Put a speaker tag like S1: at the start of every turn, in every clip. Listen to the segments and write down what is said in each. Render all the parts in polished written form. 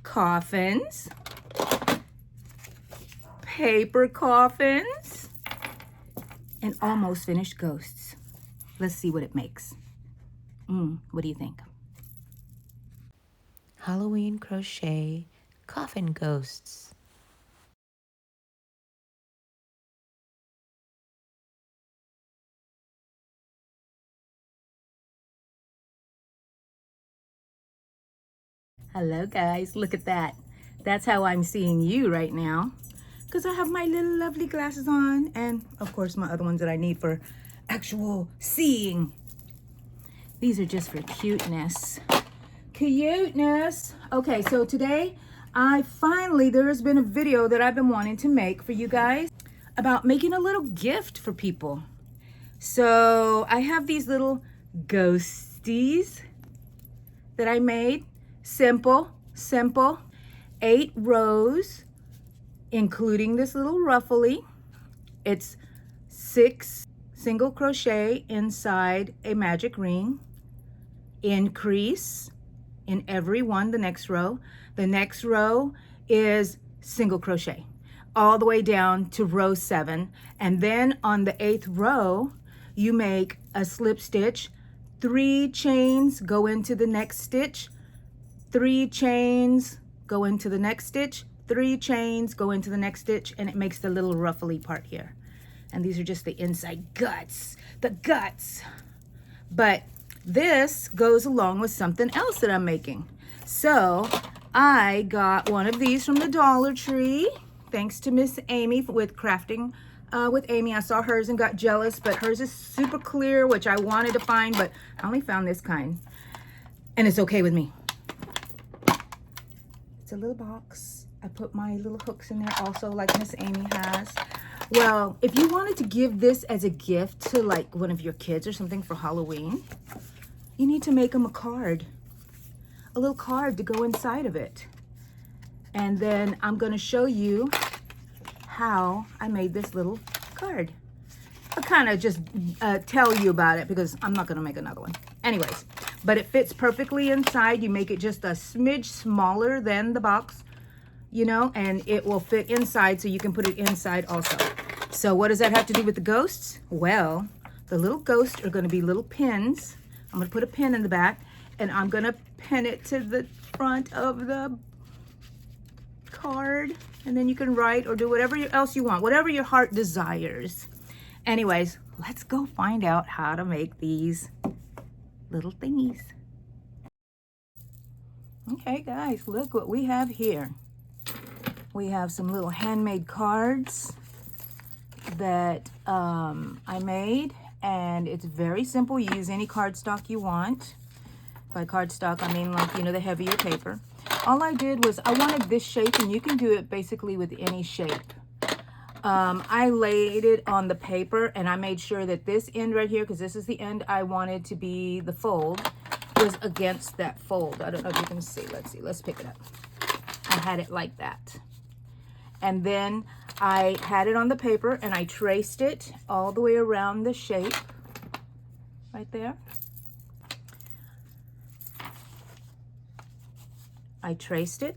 S1: coffins, paper coffins, and almost finished ghosts. Let's see what it makes. What do you think?
S2: Halloween Crochet Coffin Ghosts.
S1: Hello guys, look at that. That's how I'm seeing you right now, because I have my little lovely glasses on, and of course my other ones that I need for actual seeing. These are just for cuteness. Cuteness. Okay, so today there's been a video that I've been wanting to make for you guys about making a little gift for people. So I have these little ghosties that I made. Simple, 8 rows, including this little ruffly. It's 6 single crochet inside a magic ring, increase in every one, the next row. The next row is single crochet all the way down to row 7. And then on the 8th row, you make a slip stitch, 3 chains, go into the next stitch, 3 chains, go into the next stitch, 3 chains, go into the next stitch, and it makes the little ruffly part here. And these are just the inside guts, the guts. But this goes along with something else that I'm making. So I got one of these from the Dollar Tree, thanks to Miss Amy with Crafting with Amy. I saw hers and got jealous, but hers is super clear, which I wanted to find, but I only found this kind. And it's okay with me. It's a little box. I put my little hooks in there also, like Miss Amy has. Well, if you wanted to give this as a gift to like one of your kids or something for Halloween, you need to make them a card, a little card to go inside of it. And then I'm going to show you how I made this little card. I'll kind of just tell you about it because I'm not going to make another one. Anyways, but it fits perfectly inside. You make it just a smidge smaller than the box, you know, and it will fit inside, so you can put it inside also. So what does that have to do with the ghosts? Well, the little ghosts are going to be little pins. I'm going to put a pin in the back, and I'm going to pin it to the front of the card, and then you can write or do whatever else you want, whatever your heart desires. Anyways, let's go find out how to make these little thingies. Okay guys, look what we have here. We have some little handmade cards that I made, and it's very simple. You use any cardstock you want. By cardstock, I mean, like, you know, the heavier paper. All I did was I wanted this shape, and you can do it basically with any shape. I laid it on the paper, and I made sure that this end right here, because this is the end I wanted to be the fold, was against that fold. I don't know if you can see. Let's see. Let's pick it up. I had it like that. And then I had it on the paper, and I traced it all the way around the shape right there. I traced it.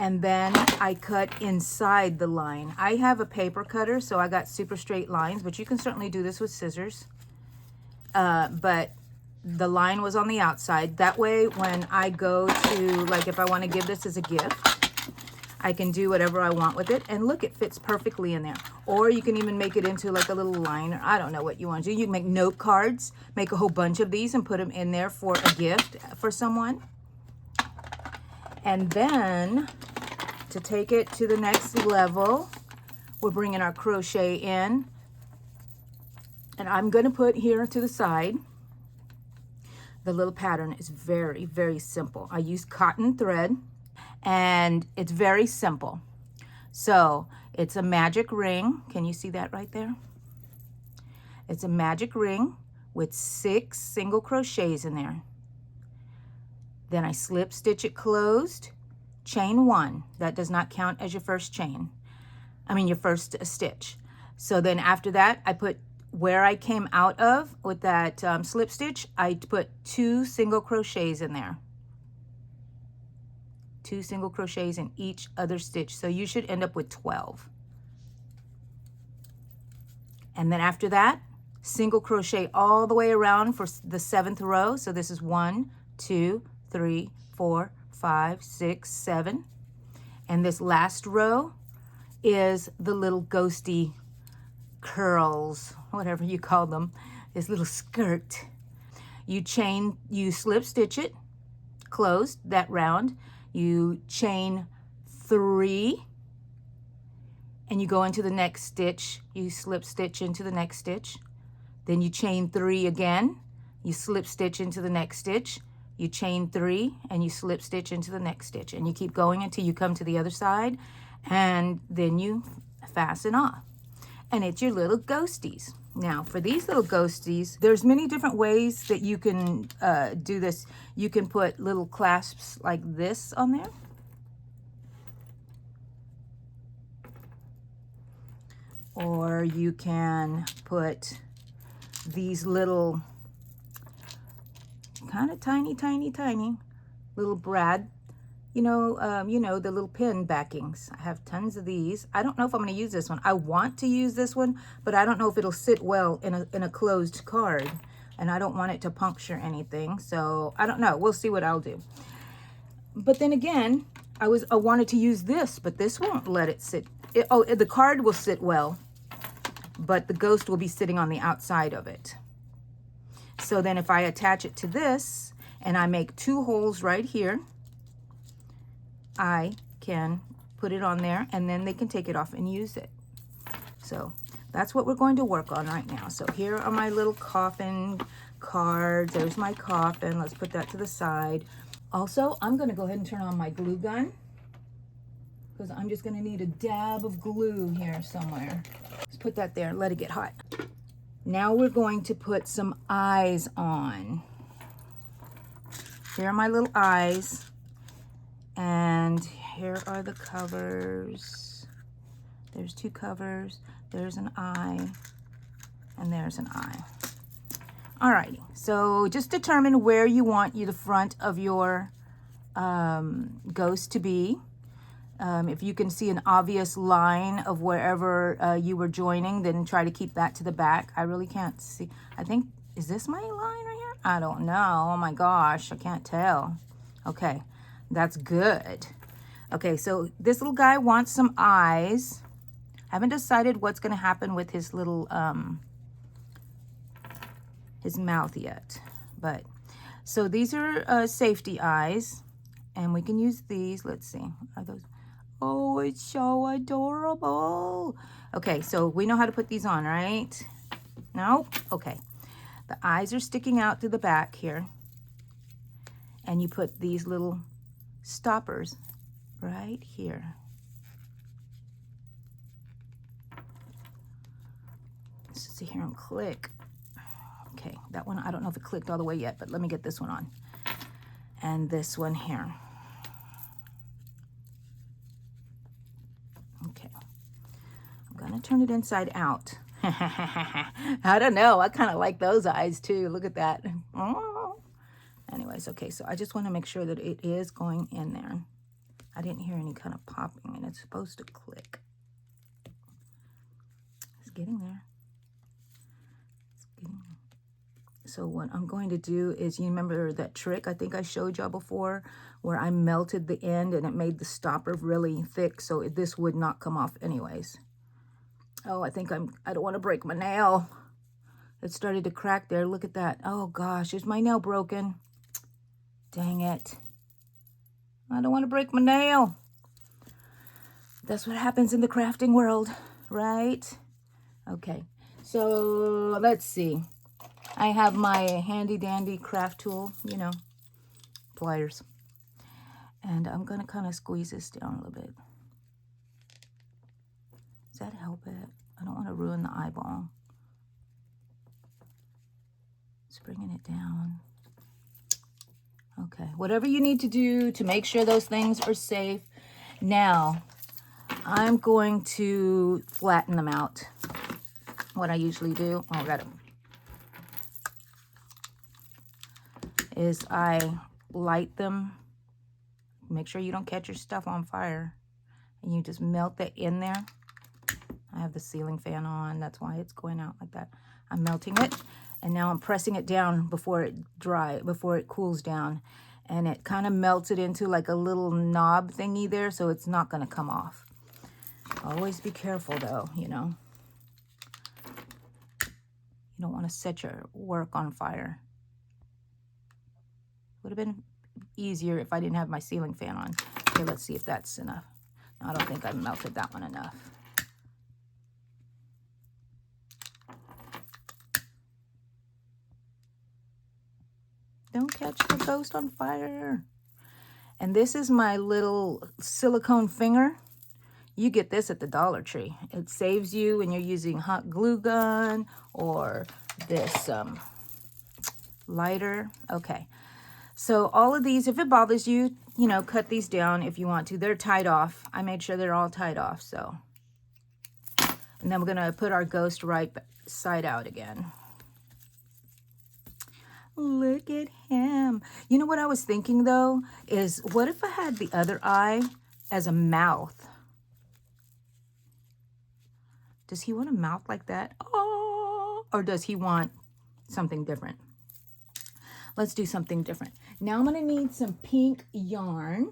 S1: And then I cut inside the line. I have a paper cutter, so I got super straight lines, but you can certainly do this with scissors. But the line was on the outside. That way, when I go to, like, if I want to give this as a gift, I can do whatever I want with it. And look, it fits perfectly in there. Or you can even make it into like a little liner. I don't know what you want to do. You can make note cards, make a whole bunch of these and put them in there for a gift for someone. And then to take it to the next level, we're bringing our crochet in. And I'm going to put here to the side. The little pattern is very, very simple. I use cotton thread, and it's very simple. So it's a magic ring. Can you see that right there? It's a magic ring with 6 single crochets in there. Then I slip stitch it closed, chain 1. That does not count as your first chain. I mean your first stitch. So then after that, I put where I came out of with that slip stitch, I put 2 single crochets in there. 2 single crochets in each other stitch. So you should end up with 12. And then after that, single crochet all the way around for the 7th row. So this is 1, 2, 3, 4, 5, 6, 7. And this last row is the little ghosty curls, whatever you call them, this little skirt. You slip stitch it, closed that round. You chain 3, and you go into the next stitch. You slip stitch into the next stitch. Then you chain 3 again. You slip stitch into the next stitch. You chain 3 and you slip stitch into the next stitch, and you keep going until you come to the other side, and then you fasten off. And it's your little ghosties. Now for these little ghosties, there's many different ways that you can do this. You can put little clasps like this on there. Or you can put these little kind of tiny little brad, you know, the little pin backings. I have tons of these. I don't know if I'm going to use this one. I want to use this one, but I don't know if it'll sit well in a closed card, and I don't want it to puncture anything. So I don't know. We'll see what I'll do. But then again, I wanted to use this, but this won't let it sit. The card will sit well, but the ghost will be sitting on the outside of it. So then if I attach it to this and I make 2 holes right here, I can put it on there, and then they can take it off and use it. So that's what we're going to work on right now. So here are my little coffin cards. There's my coffin. Let's put that to the side. Also, I'm going to go ahead and turn on my glue gun, because I'm just going to need a dab of glue here somewhere. Let's put that there and let it get hot. Now we're going to put some eyes on. Here are my little eyes. And here are the covers. There's 2 covers. There's an eye. And there's an eye. Alrighty. So just determine where you want the front of your ghost to be. If you can see an obvious line of wherever you were joining, then try to keep that to the back. I really can't see. I think, is this my line right here? I don't know. Oh my gosh, I can't tell. Okay, that's good. Okay, so this little guy wants some eyes. I haven't decided what's going to happen with his little, his mouth yet. But, so these are safety eyes. And we can use these. Let's see. Are those? Oh, it's so adorable. Okay, so we know how to put these on, right? No? Okay. The eyes are sticking out to the back here. And you put these little stoppers right here. Let's see here and click. Okay, that one, I don't know if it clicked all the way yet, but let me get this one on. And this one here. Okay, I'm gonna turn it inside out. I don't know, I kind of like those eyes too. Look at that. Oh. Anyways, okay, so I just want to make sure that it is going in there. I didn't hear any kind of popping, and it's supposed to click. It's getting there. It's getting there. So what I'm going to do is, you remember that trick I think I showed y'all before, where I melted the end and it made the stopper really thick, so this would not come off anyways. Oh, I don't want to break my nail. It started to crack there. Look at that. Oh gosh, is my nail broken? Dang it. I don't want to break my nail. That's what happens in the crafting world, right? Okay, so let's see. I have my handy dandy craft tool, you know, pliers. And I'm going to kind of squeeze this down a little bit. Does that help it? I don't want to ruin the eyeball. Just bringing it down. Okay, whatever you need to do to make sure those things are safe. Now, I'm going to flatten them out. What I usually do, oh, I got them. Is I light them Make sure you don't catch your stuff on fire. And you just melt that in there. I have the ceiling fan on. That's why it's going out like that. I'm melting it. And now I'm pressing it down before it cools down. And it kind of melts it into like a little knob thingy there, so it's not going to come off. Always be careful though, you know. You don't want to set your work on fire. Would have been easier if I didn't have my ceiling fan on. Okay, let's see if that's enough. I don't think I melted that one enough. Don't catch the ghost on fire. And this is my little silicone finger. You get this at the Dollar Tree. It saves you when you're using hot glue gun or this lighter. Okay. So all of these, if it bothers you, you know, cut these down if you want to. They're tied off. I made sure they're all tied off, so. And then we're gonna put our ghost right side out again. Look at him. You know what I was thinking though, is what if I had the other eye as a mouth? Does he want a mouth like that? Oh, or does he want something different? Let's do something different. Now I'm gonna need some pink yarn.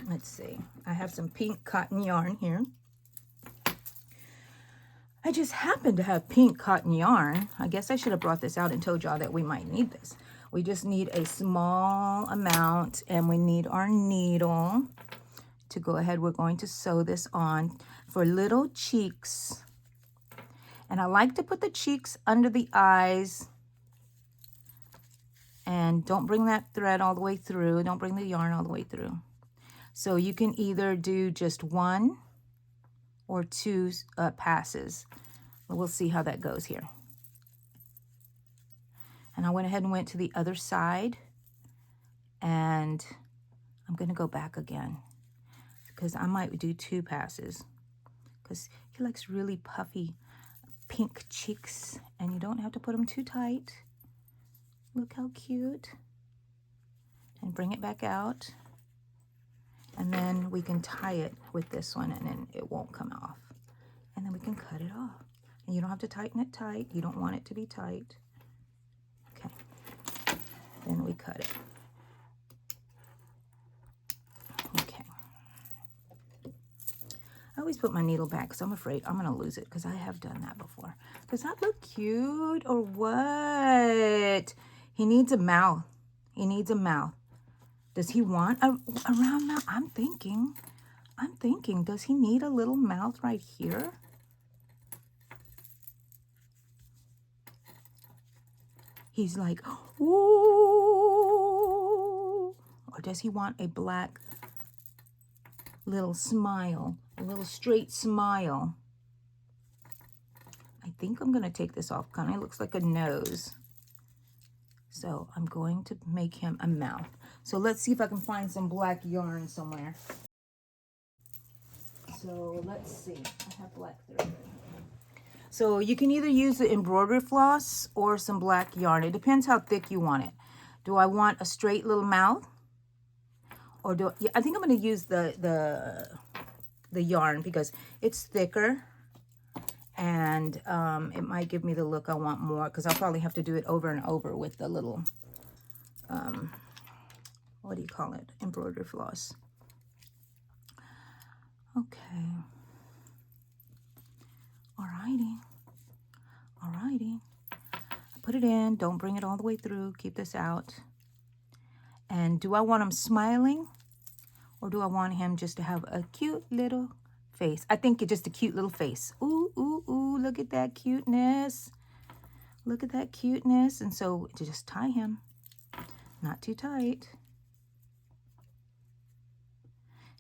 S1: Let's see, I have some pink cotton yarn here. I just happen to have pink cotton yarn. I guess I should have brought this out and told y'all that we might need this. We just need a small amount and we need our needle to go ahead. We're going to sew this on for little cheeks. And I like to put the cheeks under the eyes. And don't bring that thread all the way through. Don't bring the yarn all the way through. So you can either do just one or two passes. We'll see how that goes here. And I went ahead and went to the other side. And I'm going to go back again. Because I might do two passes. Because he likes really puffy pink cheeks. And you don't have to put them too tight. Look how cute. And bring it back out. And then we can tie it with this one and then it won't come off. And then we can cut it off. And you don't have to tighten it tight. You don't want it to be tight. Okay. Then we cut it. Okay. I always put my needle back because I'm afraid I'm going to lose it because I have done that before. Does that look cute or what? He needs a mouth. He needs a mouth. Does he want a round mouth? I'm thinking, does he need a little mouth right here? He's like, ooh. Or does he want a black little smile, a little straight smile? I think I'm gonna take this off. Kind of looks like a nose. So I'm going to make him a mouth. So let's see if I can find some black yarn somewhere. So let's see, I have black thread. So you can either use the embroidery floss or some black yarn. It depends how thick you want it. Do I want a straight little mouth? Or do I think I'm gonna use the yarn because it's thicker. And it might give me the look I want more because I'll probably have to do it over and over with the little, what do you call it? Embroidery floss. Okay. Alrighty. Alrighty. Put it in. Don't bring it all the way through. Keep this out. And do I want him smiling? Or do I want him just to have a cute little face? I think it's just a cute little face. Ooh, ooh, ooh, look at that cuteness. Look at that cuteness. And so to just tie him, not too tight.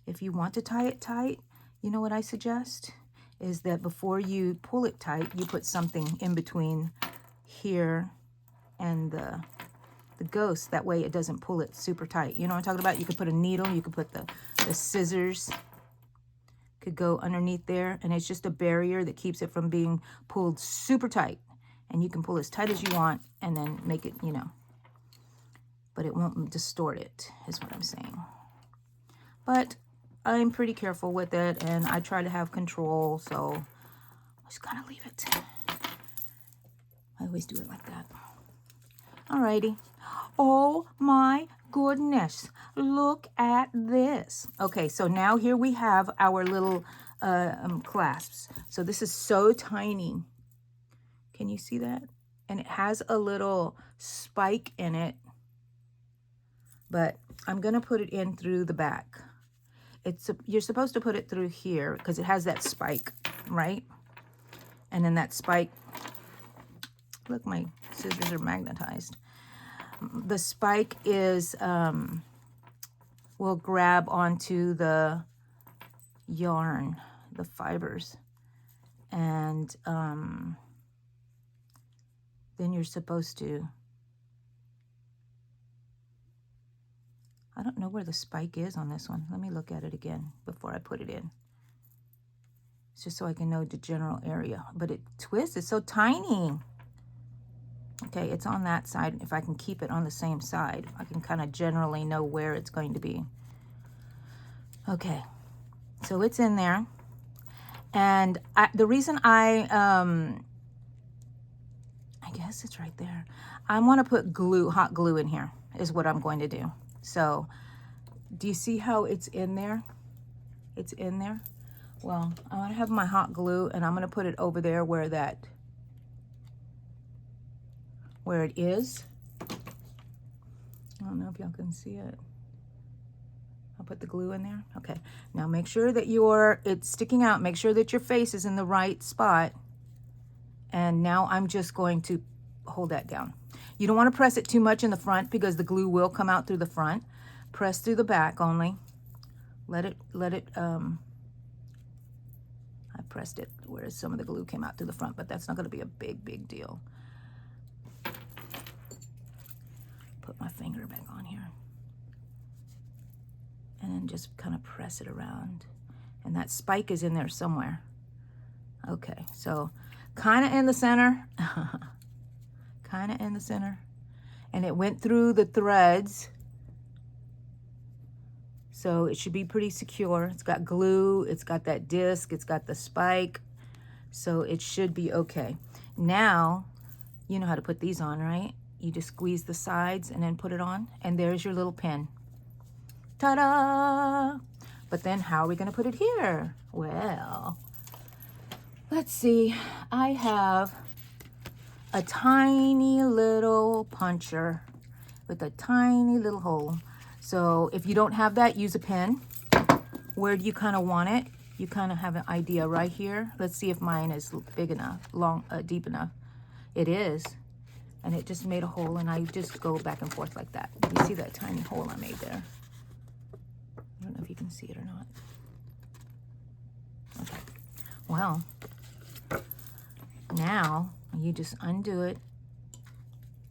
S1: If you want to tie it tight, you know what I suggest? Is that before you pull it tight, you put something in between here and the ghost. That way it doesn't pull it super tight. You know what I'm talking about? You could put a needle, you could put the scissors. Could go underneath there, and it's just a barrier that keeps it from being pulled super tight. And you can pull as tight as you want and then make it, you know. but it won't distort it, is what I'm saying. But I'm pretty careful with it, and I try to have control, so I just gotta leave it. I always do it like that. Alrighty. Oh my goodness, look at this. Okay, so now here we have our little clasps. So this is so tiny. Can you see that? And it has a little spike in it, but I'm gonna put it in through the back. You're supposed to put it through here because it has that spike, right? And then that spike, look, my scissors are magnetized. The spike is, will grab onto the yarn, the fibers. And then you're supposed to, I don't know where the spike is on this one. Let me look at it again before I put it in. It's just so I can know the general area. But it twists, it's so tiny. Okay, it's on that side. If I can keep it on the same side, I can kind of generally know where it's going to be. Okay, so it's in there. And the reason I guess it's right there. I want to put glue, hot glue in here is what I'm going to do. So, do you see how it's in there? It's in there. Well, I'm going to have my hot glue, and I'm going to put it over there where it is. I don't know if y'all can see it. I'll put the glue in there. Okay. Now make sure that it's sticking out. Make sure that your face is in the right spot. And now I'm just going to hold that down. You don't want to press it too much in the front because the glue will come out through the front. Press through the back only. Let it, I pressed it where some of the glue came out through the front, but that's not going to be a big deal. Put my finger back on here. And then just kind of press it around. And that spike is in there somewhere. Okay, so kind of in the center. Kind of in the center. And it went through the threads. So it should be pretty secure. It's got glue, it's got that disc, it's got the spike. So it should be okay. Now, you know how to put these on, right? You just squeeze the sides and then put it on. And there's your little pin. Ta-da! But then how are we going to put it here? Well, let's see. I have a tiny little puncher with a tiny little hole. So if you don't have that, use a pin. Where do you kind of want it? You kind of have an idea right here. Let's see if mine is big enough, deep enough. It is. And it just made a hole, and I just go back and forth like that. You see that tiny hole I made there? I don't know if you can see it or not. Okay. Well, now you just undo it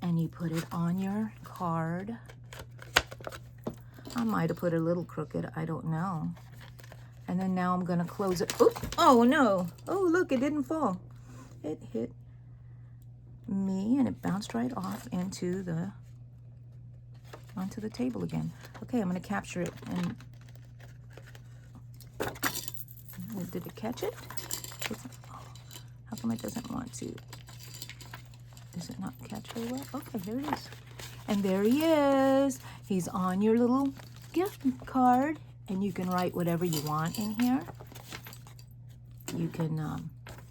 S1: and you put it on your card. I might have put it a little crooked, I don't know. And then now I'm going to close it. Oop. Oh no. Oh, look, it didn't fall. It hit me and it bounced right off onto the table again. Okay, I'm going to capture it. And did it catch it? How come it doesn't want to? Does it not catch very well? Okay, there it is. And there he is. He's on your little gift card, and you can write whatever you want in here. You can,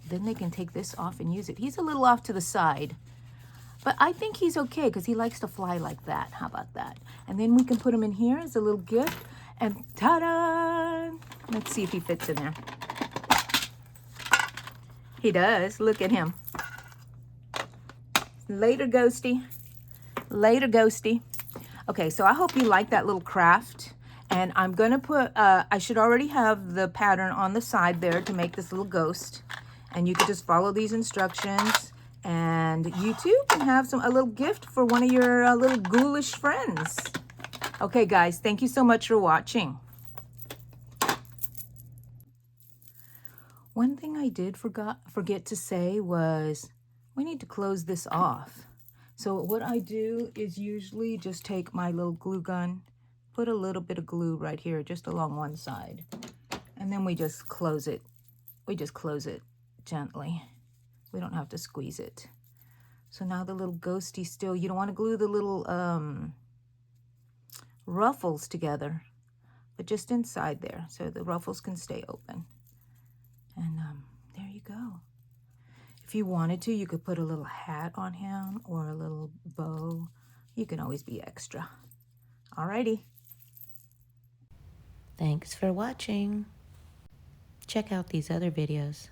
S1: then they can take this off and use it. He's a little off to the side, but I think he's okay because he likes to fly like that. How about that? And then we can put him in here as a little gift, and ta-da! Let's see if he fits in there. He does. Look at him. Later, Ghosty. Later, Ghosty. Okay, so I hope you like that little craft. And I'm going to put, I should already have the pattern on the side there to make this little ghost. And you can just follow these instructions. And you too can have a little gift for one of your little ghoulish friends. Okay, guys, thank you so much for watching. One thing I did forget to say was we need to close this off. So what I do is usually just take my little glue gun, put a little bit of glue right here, just along one side. And then we just close it. We just close it gently. We don't have to squeeze it. So now the little ghosty still, you don't want to glue the little ruffles together, but just inside there so the ruffles can stay open. And there you go. If you wanted to, you could put a little hat on him or a little bow. You can always be extra. Alrighty.
S2: Thanks for watching. Check out these other videos.